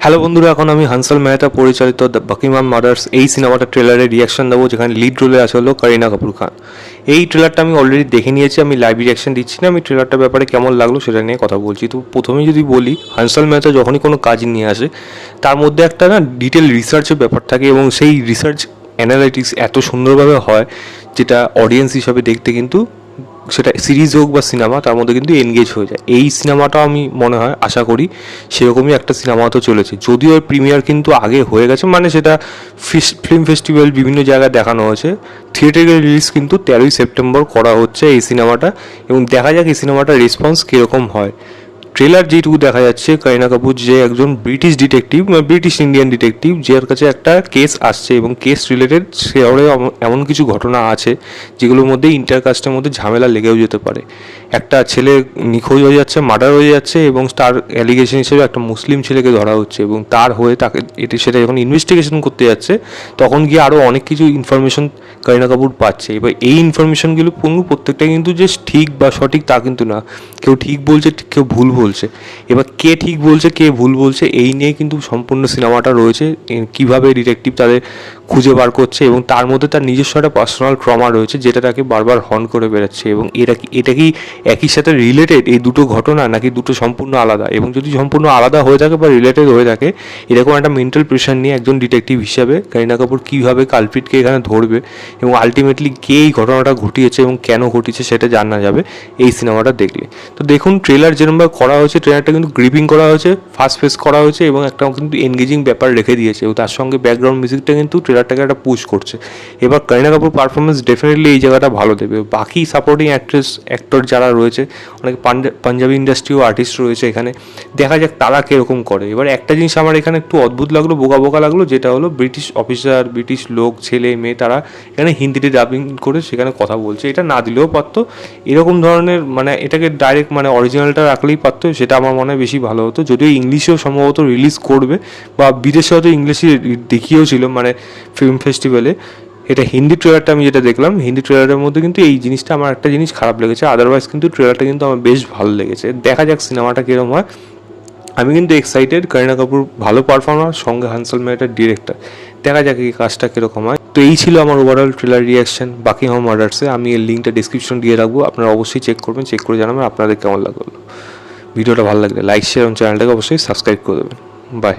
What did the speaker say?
Hello বন্ধুরা, এখন আমি হানসাল মেহতা পরিচালিত দ্য বাকিমান মার্ডার্স এই সিনেমাটার ট্রেলারের রিয়াকশন দেবো, যেখানে লিড রোলে আছে হলো করিনা কাপুর খান। এই ট্রেলারটা আমি অলরেডি দেখে নিয়েছি, আমি লাইভ রিয়াকশন দিচ্ছি না, আমি ট্রেলারটার ব্যাপারে কেমন লাগলো সেটা নিয়ে কথা বলছি। তো প্রথমেই যদি বলি, হানসাল মেহতা যখনই কোনো কাজ নিয়ে আসে তার মধ্যে একটা না ডিটেল রিসার্চের ব্যাপার থাকে, এবং সেই রিসার্চ অ্যানালাইটিক্স এত সুন্দরভাবে হয় যেটা অডিয়েন্স হিসাবে দেখতে কিন্তু সেটা সিরিজ হোক বা সিনেমা তার মধ্যে কিন্তু এনগেজ হয়ে যায়। এই সিনেমাটা আমি মনে হয় আশা করি সেরকমই একটা সিনেমা তো চলেছে, যদিও এর প্রিমিয়ার কিন্তু আগে হয়ে গেছে, মানে সেটা ফিল্ম ফেস্টিভ্যাল বিভিন্ন জায়গায় দেখানো হয়েছে। থিয়েটারে রিলিজ কিন্তু 13ই সেপ্টেম্বর করা হচ্ছে এই সিনেমাটা, এবং দেখা যাক এই সিনেমাটার রেসপন্স কীরকম হয়। ট্রেলার যেটুকু দেখা যাচ্ছে, করিনা কাপুর যে একজন British detective, British Indian detective, যার কাছে একটা কেস আসছে এবং কেস রিলেটেড শহরে এমন কিছু ঘটনা আছে যেগুলোর মধ্যে ইন্টারকাস্টের মধ্যে ঝামেলা লেগেও যেতে পারে। একটা ছেলে নিখোঁজ হয়ে যাচ্ছে, মার্ডার হয়ে যাচ্ছে, এবং তার অ্যালিগেশন হিসেবে একটা মুসলিম ছেলেকে ধরা হচ্ছে, এবং তার হয়ে তাকে সেটা যখন ইনভেস্টিগেশন করতে যাচ্ছে তখন গিয়ে আরও অনেক কিছু ইনফরমেশন করিনা কাপুর পাচ্ছে। এবার এই ইনফরমেশনগুলো প্রত্যেকটা কিন্তু যে ঠিক বা সঠিক তা কিন্তু না, কেউ ঠিক বলছে, কেউ ভুল বলছে। এবার কে ঠিক বলছে, কে ভুল বলছে, এই নিয়ে কিন্তু সম্পূর্ণ সিনেমাটা রয়েছে। কীভাবে ডিটেকটিভ তাদের খুঁজে বার করছে, এবং তার মধ্যে তার নিজস্ব একটা পার্সোনাল ট্রমা রয়েছে যেটা তাকে বারবার হর্ন করে বেড়াচ্ছে, এবং এটা কি একই সাথে রিলেটেড এই দুটো ঘটনা, নাকি দুটো সম্পূর্ণ আলাদা? এবং যদি সম্পূর্ণ আলাদা হয়ে থাকে বা রিলেটেড হয়ে থাকে, এরকম একটা মেন্টাল প্রেশার নিয়ে একজন ডিটেকটিভ হিসাবে করিনা কাপুর কীভাবে কালপিটকে এখানে ধরবে এবং আলটিমেটলি কে এই ঘটনাটা ঘটিয়েছে এবং কেন ঘটিয়েছে সেটা জানা যাবে এই সিনেমাটা দেখলে। তো দেখুন, ট্রেলার যেরকমভাবে করা হয়েছে, ট্রেলারটা কিন্তু গ্রিপিং করা হয়েছে, ফাস্ট ফেস করা হয়েছে, এবং একটা কিন্তু এনগেজিং ব্যাপার রেখে দিয়েছে, এবং তার সঙ্গে ব্যাকগ্রাউন্ড মিউজিকটা কিন্তু ট্রেলারটাকে একটা পুশ করছে। এবার করিনা কাপুর পারফরমেন্স ডেফিনেটলি এই জায়গাটা ভালো দেবে। বাকি সাপোর্টিং অ্যাক্টর যারা রয়েছে, অনেক পাঞ্জাবি ইন্ডাস্ট্রিও আর্টিস্ট রয়েছে এখানে, দেখা যাক তারা কীরকম করে। এবার একটা জিনিস আমার এখানে একটু অদ্ভুত লাগলো, বোকা বোকা লাগলো, যেটা হলো ব্রিটিশ অফিসার, ব্রিটিশ লোক, ছেলে মেয়ে, তারা এখানে হিন্দিতে ডাবিং করে সেখানে কথা বলছে। এটা না দিলেও পারতো, এরকম ধরনের মানে এটাকে ডাইরেক্ট মানে অরিজিনালটা রাখলেই পারতো, সেটা আমার মনে হয় বেশি ভালো হতো। যদিও ইংলিশেও সম্ভবত রিলিজ করবে, বা বিদেশে হয়তো ইংলিশে দেখিয়েওছিল মানে ফিল্ম ফেস্টিভ্যালে। এটা হিন্দি ট্রেলারটা আমি যেটা দেখলাম, হিন্দি ট্রেলারের মধ্যে কিন্তু এই জিনিসটা আমার একটা জিনিস খারাপ লেগেছে, আদারওয়াইজ কিন্তু ট্রেলারটা কিন্তু আমার বেশ ভালো লেগেছে। দেখা যাক সিনেমাটা কীরকম হয়। আমি কিন্তু এক্সাইটেড, করিনা কাপুর ভালো পারফর্মার, সঙ্গে হানসাল মেহতার ডিরেক্টর, দেখা যাক এই কাজটা কীরকম হয়। তো এই ছিল আমার ওভারঅল ট্রেলার রিয়াকশন বাকিংহাম মার্ডার্সে। আমি এর লিঙ্কটা ডিসক্রিপশন দিয়ে রাখবো, আপনারা অবশ্যই চেক করবেন, চেক করে জানাবেন আপনাদের কেমন লাগলো। ভিডিওটা ভালো লাগলে লাইক, শেয়ার এবং চ্যানেলটাকে অবশ্যই সাবস্ক্রাইব করে দেবেন। বাই।